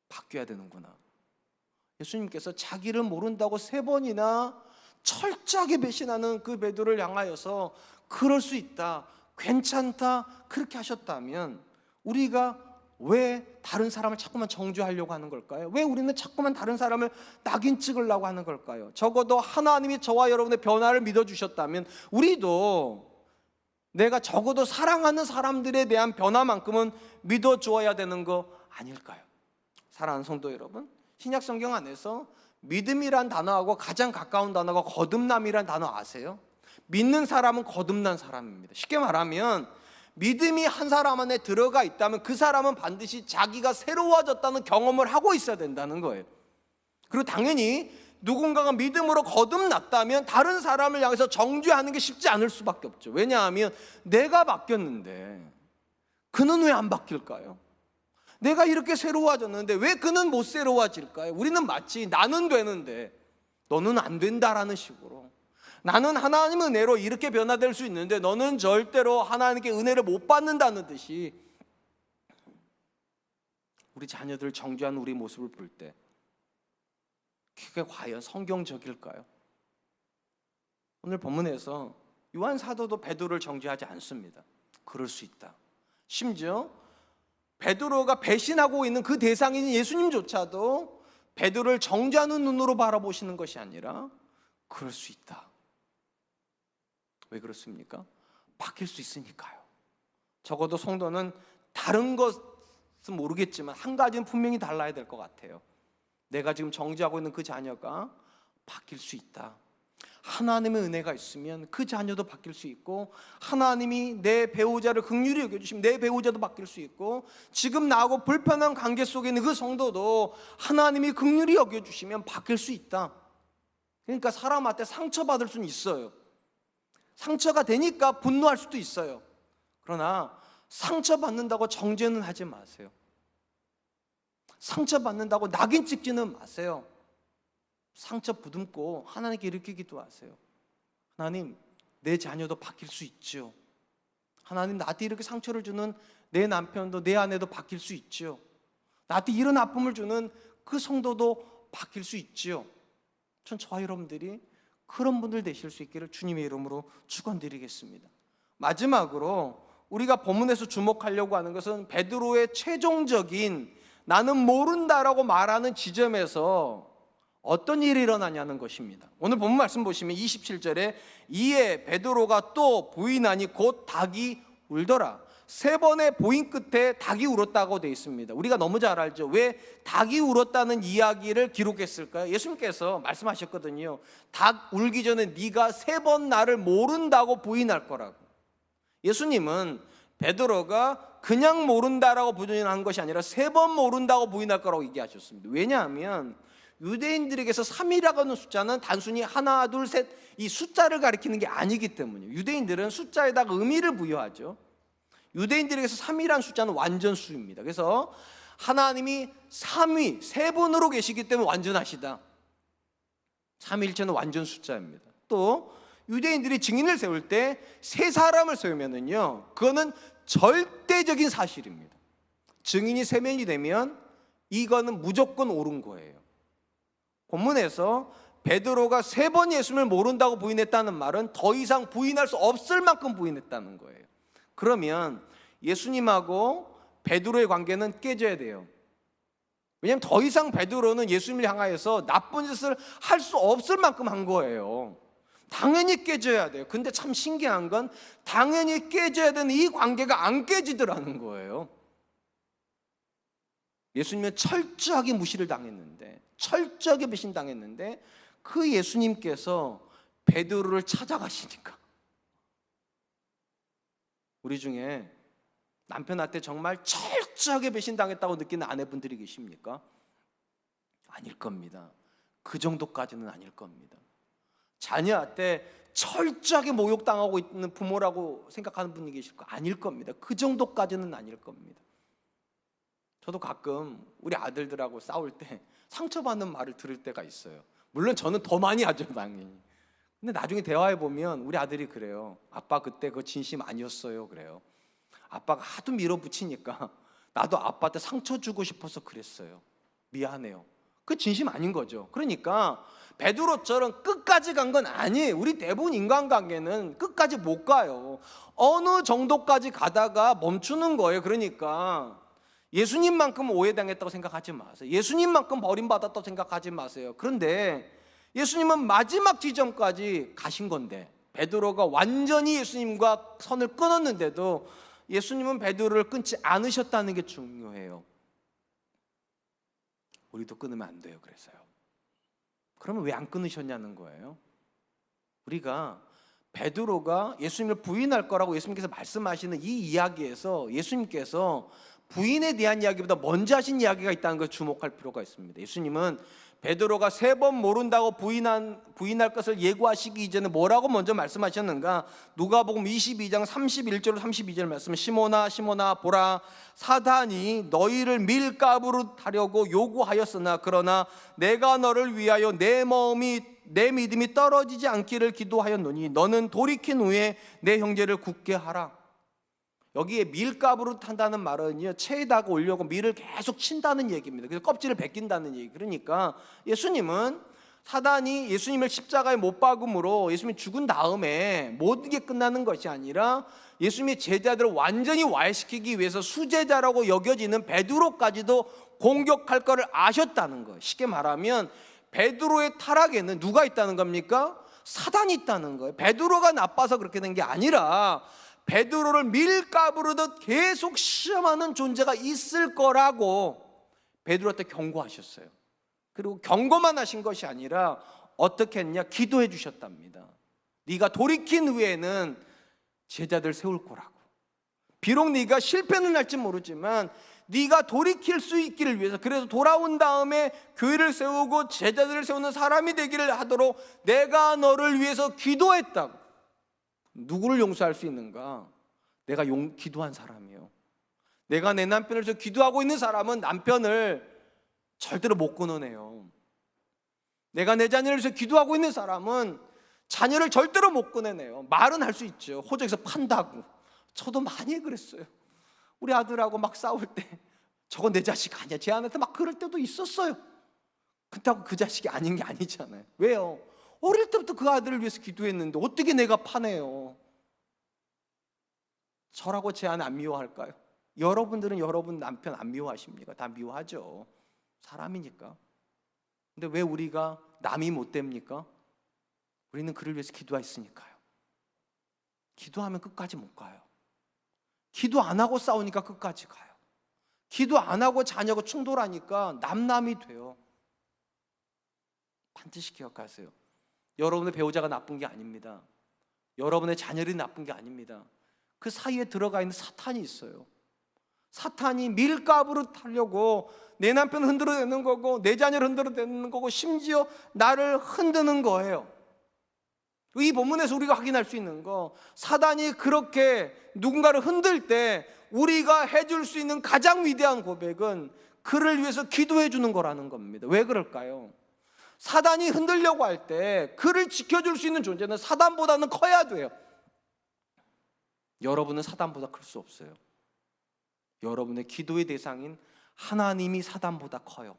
바뀌어야 되는구나. 예수님께서 자기를 모른다고 3번이나 철저하게 배신하는 그 베드로를 향하여서 그럴 수 있다, 괜찮다, 그렇게 하셨다면 우리가 왜 다른 사람을 자꾸만 정죄하려고 하는 걸까요? 왜 우리는 자꾸만 다른 사람을 낙인 찍으려고 하는 걸까요? 적어도 하나님이 저와 여러분의 변화를 믿어주셨다면 우리도 내가 적어도 사랑하는 사람들에 대한 변화만큼은 믿어주어야 되는 거 아닐까요? 사랑하는 성도 여러분, 신약 성경 안에서 믿음이란 단어하고 가장 가까운 단어가 거듭남이란 단어 아세요? 믿는 사람은 거듭난 사람입니다. 쉽게 말하면 믿음이 한 사람 안에 들어가 있다면 그 사람은 반드시 자기가 새로워졌다는 경험을 하고 있어야 된다는 거예요. 그리고 당연히 누군가가 믿음으로 거듭났다면 다른 사람을 향해서 정죄하는 게 쉽지 않을 수밖에 없죠. 왜냐하면 내가 바뀌었는데 그는 왜 안 바뀔까요? 내가 이렇게 새로워졌는데 왜 그는 못 새로워질까요? 우리는 마치 나는 되는데 너는 안 된다라는 식으로, 나는 하나님의 은혜로 이렇게 변화될 수 있는데 너는 절대로 하나님께 은혜를 못 받는다는 듯이 우리 자녀들 정죄하는 우리 모습을 볼 때 그게 과연 성경적일까요? 오늘 본문에서 요한 사도도 베드로를 정죄하지 않습니다. 그럴 수 있다. 심지어 베드로가 배신하고 있는 그 대상인 예수님조차도 베드로를 정죄하는 눈으로 바라보시는 것이 아니라 그럴 수 있다. 왜 그렇습니까? 바뀔 수 있으니까요. 적어도 성도는 다른 것은 모르겠지만 한 가지는 분명히 달라야 될 것 같아요. 내가 지금 정죄하고 있는 그 자녀가 바뀔 수 있다. 하나님의 은혜가 있으면 그 자녀도 바뀔 수 있고, 하나님이 내 배우자를 긍휼히 여겨주시면 내 배우자도 바뀔 수 있고, 지금 나하고 불편한 관계 속에 있는 그 성도도 하나님이 긍휼히 여겨주시면 바뀔 수 있다. 그러니까 사람한테 상처받을 수는 있어요. 상처가 되니까 분노할 수도 있어요. 그러나 상처받는다고 정죄는 하지 마세요. 상처받는다고 낙인 찍지는 마세요. 상처 부듬고 하나님께 이렇게 기도하세요. 하나님, 내 자녀도 바뀔 수 있죠. 하나님, 나한테 이렇게 상처를 주는 내 남편도 내 아내도 바뀔 수 있죠. 나한테 이런 아픔을 주는 그 성도도 바뀔 수 있죠. 전 저와 여러분들이 그런 분들 되실 수 있기를 주님의 이름으로 축원드리겠습니다. 마지막으로 우리가 본문에서 주목하려고 하는 것은 베드로의 최종적인 나는 모른다라고 말하는 지점에서 어떤 일이 일어나냐는 것입니다. 오늘 본문 말씀 보시면 27절에 이에 베드로가 또 부인하니 곧 닭이 울더라. 세 번의 보인 끝에 닭이 울었다고 되어 있습니다. 우리가 너무 잘 알죠. 왜 닭이 울었다는 이야기를 기록했을까요? 예수님께서 말씀하셨거든요. 닭 울기 전에 네가 세 번 나를 모른다고 부인할 거라고. 예수님은 베드로가 그냥 모른다라고 부인한 것이 아니라 세 번 모른다고 부인할 거라고 얘기하셨습니다. 왜냐하면 유대인들에게서 3이라고 하는 숫자는 단순히 하나, 둘, 셋 이 숫자를 가리키는 게 아니기 때문이에요. 유대인들은 숫자에다가 의미를 부여하죠. 유대인들에게서 3이라는 숫자는 완전수입니다. 그래서 하나님이 3위, 세 분으로 계시기 때문에 완전하시다. 3일체는 완전 숫자입니다. 또 유대인들이 증인을 세울 때 세 사람을 세우면은요, 그거는 절대적인 사실입니다. 증인이 세 명이 되면 이거는 무조건 옳은 거예요. 본문에서 베드로가 세 번 예수님을 모른다고 부인했다는 말은 더 이상 부인할 수 없을 만큼 부인했다는 거예요. 그러면 예수님하고 베드로의 관계는 깨져야 돼요. 왜냐하면 더 이상 베드로는 예수님을 향하여서 나쁜 짓을 할 수 없을 만큼 한 거예요. 당연히 깨져야 돼요. 근데 참 신기한 건 당연히 깨져야 되는 이 관계가 안 깨지더라는 거예요. 예수님은 철저하게 무시를 당했는데, 철저하게 배신당했는데 그 예수님께서 베드로를 찾아가시니까, 우리 중에 남편한테 정말 철저하게 배신당했다고 느끼는 아내분들이 계십니까? 아닐 겁니다. 그 정도까지는 아닐 겁니다. 자녀한테 철저하게 모욕당하고 있는 부모라고 생각하는 분이 계실까? 아닐 겁니다. 그 정도까지는 아닐 겁니다. 저도 가끔 우리 아들들하고 싸울 때 상처받는 말을 들을 때가 있어요. 물론 저는 더 많이 하죠, 당연히. 근데 나중에 대화해 보면 우리 아들이 그래요. 아빠 그때 그거 진심 아니었어요, 그래요. 아빠가 하도 밀어붙이니까 나도 아빠한테 상처 주고 싶어서 그랬어요. 미안해요. 그 진심 아닌 거죠. 그러니까 베드로처럼 끝까지 간 건 아니에요. 우리 대부분 인간관계는 끝까지 못 가요. 어느 정도까지 가다가 멈추는 거예요. 그러니까 예수님만큼 오해당했다고 생각하지 마세요. 예수님만큼 버림받았다고 생각하지 마세요. 그런데 예수님은 마지막 지점까지 가신 건데, 베드로가 완전히 예수님과 선을 끊었는데도 예수님은 베드로를 끊지 않으셨다는 게 중요해요. 우리도 끊으면 안 돼요. 그래서요. 그러면 왜 안 끊으셨냐는 거예요. 우리가 베드로가 예수님을 부인할 거라고 예수님께서 말씀하시는 이 이야기에서 예수님께서 부인에 대한 이야기보다 먼저 하신 이야기가 있다는 걸 주목할 필요가 있습니다. 예수님은 베드로가 3번 모른다고 부인할 것을 예고하시기 이전에 뭐라고 먼저 말씀하셨는가? 누가복음 22장 31절 32절 말씀, 시몬아 시몬아 보라, 사단이 너희를 밀가부로 하려고 요구하였으나 그러나 내가 너를 위하여 내 믿음이 떨어지지 않기를 기도하였노니 너는 돌이킨 후에 내 형제를 굳게 하라. 여기에 밀가부로 탄다는 말은요, 체에다가 올려고 밀을 계속 친다는 얘기입니다. 그래서 껍질을 벗긴다는 얘기. 그러니까 예수님은 사단이 예수님을 십자가에 못 박음으로 예수님이 죽은 다음에 모든 게 끝나는 것이 아니라 예수님의 제자들을 완전히 와해시키기 위해서 수제자라고 여겨지는 베드로까지도 공격할 것을 아셨다는 거예요. 쉽게 말하면 베드로의 타락에는 누가 있다는 겁니까? 사단이 있다는 거예요. 베드로가 나빠서 그렇게 된 게 아니라 베드로를 밀가부르듯 계속 시험하는 존재가 있을 거라고 베드로한테 경고하셨어요. 그리고 경고만 하신 것이 아니라 어떻게 했냐? 기도해 주셨답니다. 네가 돌이킨 후에는 제자들 세울 거라고. 비록 네가 실패는 할지 모르지만 네가 돌이킬 수 있기를 위해서, 그래서 돌아온 다음에 교회를 세우고 제자들을 세우는 사람이 되기를 하도록 내가 너를 위해서 기도했다고. 누구를 용서할 수 있는가? 내가 기도한 사람이요. 내가 내 남편을 위해서 기도하고 있는 사람은 남편을 절대로 못 끊어내요. 내가 내 자녀를 위해서 기도하고 있는 사람은 자녀를 절대로 못 끊어내요. 말은 할 수 있죠. 호적에서 판다고. 저도 많이 그랬어요. 우리 아들하고 막 싸울 때 저건 내 자식 아니야, 제 아내한테 막 그럴 때도 있었어요. 그렇다고 그 자식이 아닌 게 아니잖아요. 왜요? 어릴 때부터 그 아들을 위해서 기도했는데 어떻게 내가 파내요? 저라고 제 아내 안 미워할까요? 여러분들은 여러분 남편 안 미워하십니까? 다 미워하죠. 사람이니까. 근데 왜 우리가 남이 못 됩니까? 우리는 그를 위해서 기도했으니까요. 기도하면 끝까지 못 가요. 기도 안 하고 싸우니까 끝까지 가요. 기도 안 하고 자녀하고 충돌하니까 남남이 돼요. 반드시 기억하세요. 여러분의 배우자가 나쁜 게 아닙니다. 여러분의 자녀들이 나쁜 게 아닙니다. 그 사이에 들어가 있는 사탄이 있어요. 사탄이 밀가부로 타려고 내 남편을 흔들어대는 거고 내 자녀를 흔들어대는 거고 심지어 나를 흔드는 거예요. 이 본문에서 우리가 확인할 수 있는 거, 사단이 그렇게 누군가를 흔들 때 우리가 해줄 수 있는 가장 위대한 고백은 그를 위해서 기도해 주는 거라는 겁니다. 왜 그럴까요? 사단이 흔들려고 할 때 그를 지켜줄 수 있는 존재는 사단보다는 커야 돼요. 여러분은 사단보다 클 수 없어요. 여러분의 기도의 대상인 하나님이 사단보다 커요.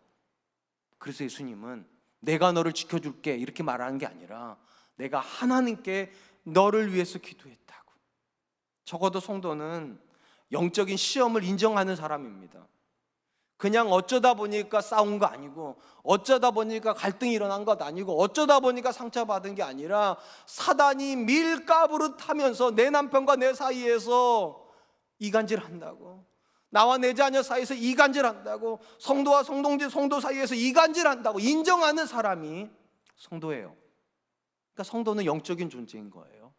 그래서 예수님은 내가 너를 지켜줄게 이렇게 말하는 게 아니라 내가 하나님께 너를 위해서 기도했다고. 적어도 성도는 영적인 시험을 인정하는 사람입니다. 그냥 어쩌다 보니까 싸운 거 아니고 어쩌다 보니까 갈등이 일어난 것 아니고 어쩌다 보니까 상처받은 게 아니라 사단이 밀가부릇하면서 내 남편과 내 사이에서 이간질한다고, 나와 내 자녀 사이에서 이간질한다고, 성도와 성도 사이에서 이간질한다고 인정하는 사람이 성도예요. 그러니까 성도는 영적인 존재인 거예요.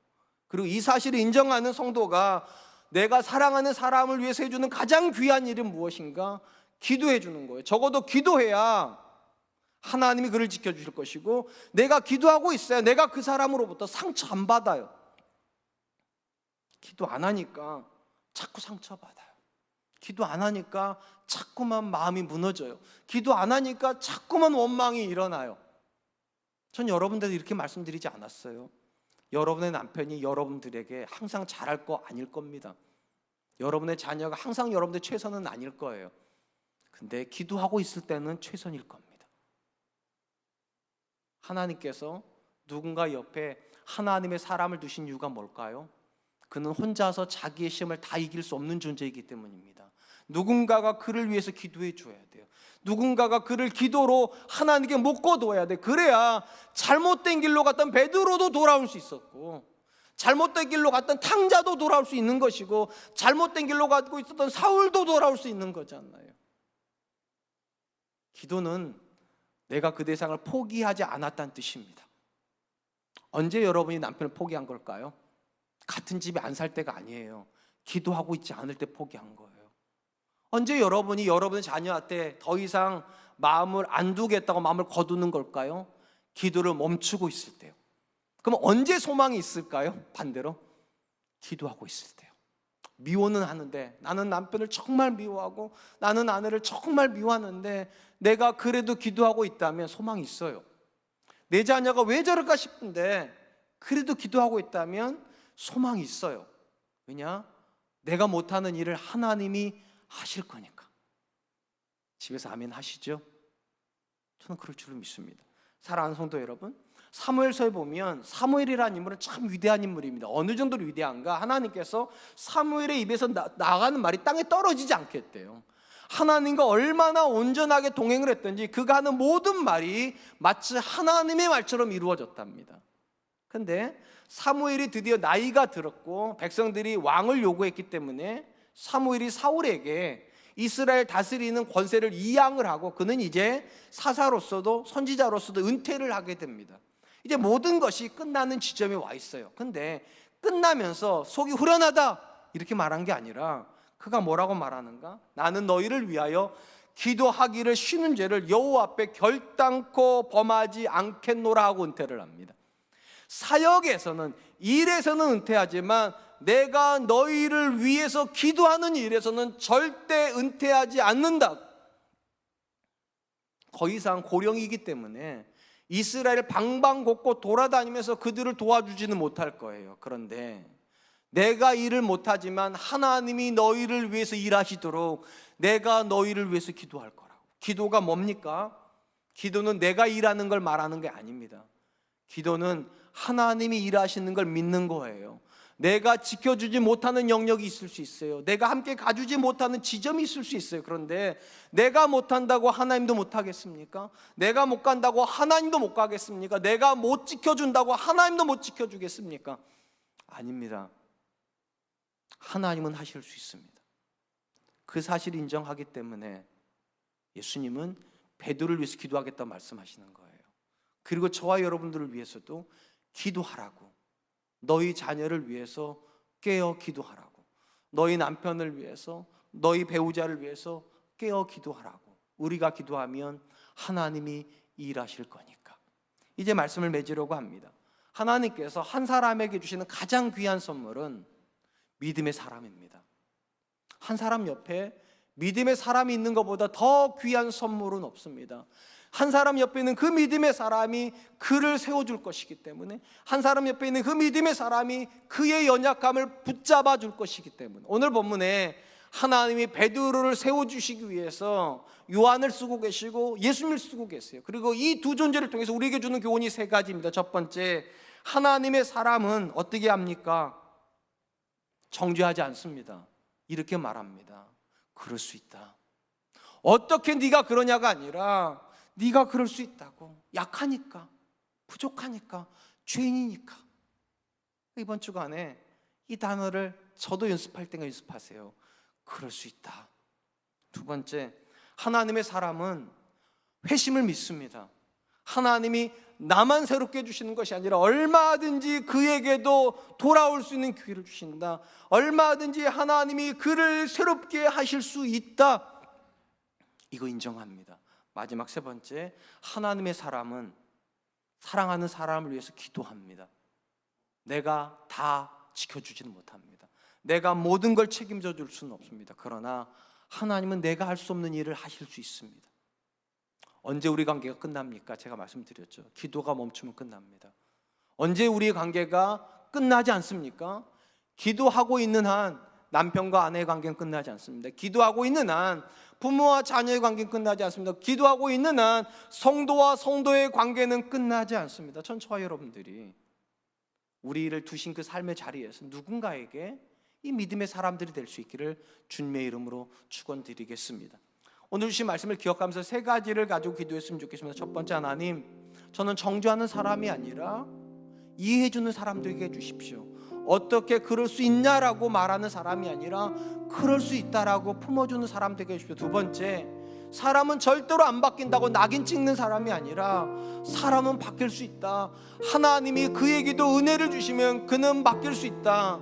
그리고 이 사실을 인정하는 성도가 내가 사랑하는 사람을 위해서 해주는 가장 귀한 일은 무엇인가? 기도해 주는 거예요. 적어도 기도해야 하나님이 그를 지켜주실 것이고, 내가 기도하고 있어야 내가 그 사람으로부터 상처 안 받아요. 기도 안 하니까 자꾸 상처받아요. 기도 안 하니까 자꾸만 마음이 무너져요. 기도 안 하니까 자꾸만 원망이 일어나요. 전 여러분들한테 이렇게 말씀드리지 않았어요. 여러분의 남편이 여러분들에게 항상 잘할 거 아닐 겁니다. 여러분의 자녀가 항상 여러분들 최선은 아닐 거예요. 근데 기도하고 있을 때는 최선일 겁니다. 하나님께서 누군가 옆에 하나님의 사람을 두신 이유가 뭘까요? 그는 혼자서 자기의 시험을 다 이길 수 없는 존재이기 때문입니다. 누군가가 그를 위해서 기도해 줘야 돼요. 누군가가 그를 기도로 하나님께 묶어둬야 돼. 그래야 잘못된 길로 갔던 베드로도 돌아올 수 있었고, 잘못된 길로 갔던 탕자도 돌아올 수 있는 것이고, 잘못된 길로 가고 있었던 사울도 돌아올 수 있는 거잖아요. 기도는 내가 그 대상을 포기하지 않았다는 뜻입니다. 언제 여러분이 남편을 포기한 걸까요? 같은 집에 안 살 때가 아니에요. 기도하고 있지 않을 때 포기한 거예요. 언제 여러분이 여러분의 자녀한테 더 이상 마음을 안 두겠다고 마음을 거두는 걸까요? 기도를 멈추고 있을 때요. 그럼 언제 소망이 있을까요? 반대로 기도하고 있을 때요. 미워는 하는데, 나는 남편을 정말 미워하고 나는 아내를 정말 미워하는데 내가 그래도 기도하고 있다면 소망이 있어요. 내 자녀가 왜 저럴까 싶은데 그래도 기도하고 있다면 소망이 있어요. 왜냐? 내가 못하는 일을 하나님이 하실 거니까. 집에서 아멘 하시죠? 저는 그럴 줄로 믿습니다. 사랑하는 성도 여러분, 사무엘서에 보면 사무엘이라는 인물은 참 위대한 인물입니다. 어느 정도로 위대한가? 하나님께서 사무엘의 입에서 나가는 말이 땅에 떨어지지 않게 했대요. 하나님과 얼마나 온전하게 동행을 했든지 그가 하는 모든 말이 마치 하나님의 말처럼 이루어졌답니다. 근데 사무엘이 드디어 나이가 들었고 백성들이 왕을 요구했기 때문에 사무엘이 사울에게 이스라엘 다스리는 권세를 이양을 하고 그는 이제 사사로서도 선지자로서도 은퇴를 하게 됩니다. 이제 모든 것이 끝나는 지점에 와 있어요. 근데 끝나면서 속이 후련하다 이렇게 말한 게 아니라 그가 뭐라고 말하는가? 나는 너희를 위하여 기도하기를 쉬는 죄를 여호와 앞에 결단코 범하지 않겠노라 하고 은퇴를 합니다. 사역에서는, 일에서는 은퇴하지만 내가 너희를 위해서 기도하는 일에서는 절대 은퇴하지 않는다. 더 이상 고령이기 때문에 이스라엘 방방곡곡 돌아다니면서 그들을 도와주지는 못할 거예요. 그런데 내가 일을 못하지만 하나님이 너희를 위해서 일하시도록 내가 너희를 위해서 기도할 거라고. 기도가 뭡니까? 기도는 내가 일하는 걸 말하는 게 아닙니다. 기도는 하나님이 일하시는 걸 믿는 거예요. 내가 지켜주지 못하는 영역이 있을 수 있어요. 내가 함께 가주지 못하는 지점이 있을 수 있어요. 그런데 내가 못한다고 하나님도 못하겠습니까? 내가 못 간다고 하나님도 못 가겠습니까? 내가 못 지켜준다고 하나님도 못 지켜주겠습니까? 아닙니다. 하나님은 하실 수 있습니다. 그 사실을 인정하기 때문에 예수님은 베드로를 위해서 기도하겠다 말씀하시는 거예요. 그리고 저와 여러분들을 위해서도 기도하라고, 너희 자녀를 위해서 깨어 기도하라고, 너희 남편을 위해서, 너희 배우자를 위해서 깨어 기도하라고. 우리가 기도하면 하나님이 일하실 거니까. 이제 말씀을 맺으려고 합니다. 하나님께서 한 사람에게 주시는 가장 귀한 선물은 믿음의 사람입니다. 한 사람 옆에 믿음의 사람이 있는 것보다 더 귀한 선물은 없습니다. 한 사람 옆에 있는 그 믿음의 사람이 그를 세워줄 것이기 때문에, 한 사람 옆에 있는 그 믿음의 사람이 그의 연약함을 붙잡아 줄 것이기 때문에, 오늘 본문에 하나님이 베드로를 세워주시기 위해서 요한을 쓰고 계시고 예수님을 쓰고 계세요. 그리고 이 두 존재를 통해서 우리에게 주는 교훈이 세 가지입니다. 첫 번째, 하나님의 사람은 어떻게 합니까? 정죄하지 않습니다. 이렇게 말합니다. 그럴 수 있다. 어떻게 네가 그러냐가 아니라 네가 그럴 수 있다고. 약하니까, 부족하니까, 죄인이니까. 이번 주간에 이 단어를 저도 연습할 때가 연습하세요. 그럴 수 있다. 두 번째, 하나님의 사람은 회심을 믿습니다. 하나님이 나만 새롭게 해주시는 것이 아니라 얼마든지 그에게도 돌아올 수 있는 기회를 주신다. 얼마든지 하나님이 그를 새롭게 하실 수 있다. 이거 인정합니다. 마지막 세 번째, 하나님의 사람은 사랑하는 사람을 위해서 기도합니다. 내가 다 지켜주지는 못합니다. 내가 모든 걸 책임져 줄 수는 없습니다. 그러나 하나님은 내가 할 수 없는 일을 하실 수 있습니다. 언제 우리 관계가 끝납니까? 제가 말씀드렸죠. 기도가 멈추면 끝납니다. 언제 우리의 관계가 끝나지 않습니까? 기도하고 있는 한 남편과 아내의 관계는 끝나지 않습니다. 기도하고 있는 한 부모와 자녀의 관계는 끝나지 않습니다. 기도하고 있는 한 성도와 성도의 관계는 끝나지 않습니다. 전 저와 여러분들이 우리를 두신 그 삶의 자리에서 누군가에게 이 믿음의 사람들이 될 수 있기를 주님의 이름으로 축원드리겠습니다. 오늘 주신 말씀을 기억하면서 세 가지를 가지고 기도했으면 좋겠습니다. 첫 번째, 하나님, 저는 정죄하는 사람이 아니라 이해해주는 사람들에게 해주십시오. 어떻게 그럴 수 있냐라고 말하는 사람이 아니라 그럴 수 있다라고 품어주는 사람들에게 해주십시오. 두 번째, 사람은 절대로 안 바뀐다고 낙인 찍는 사람이 아니라 사람은 바뀔 수 있다. 하나님이 그에게도 은혜를 주시면 그는 바뀔 수 있다.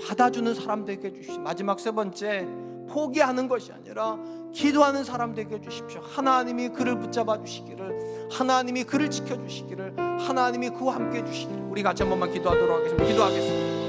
받아주는 사람들에게 해주십시오. 마지막 세 번째, 포기하는 것이 아니라 기도하는 사람 되게 해주십시오. 하나님이 그를 붙잡아 주시기를, 하나님이 그를 지켜주시기를, 하나님이 그와 함께 해주시기를. 우리 같이 한 번만 기도하도록 하겠습니다. 기도하겠습니다.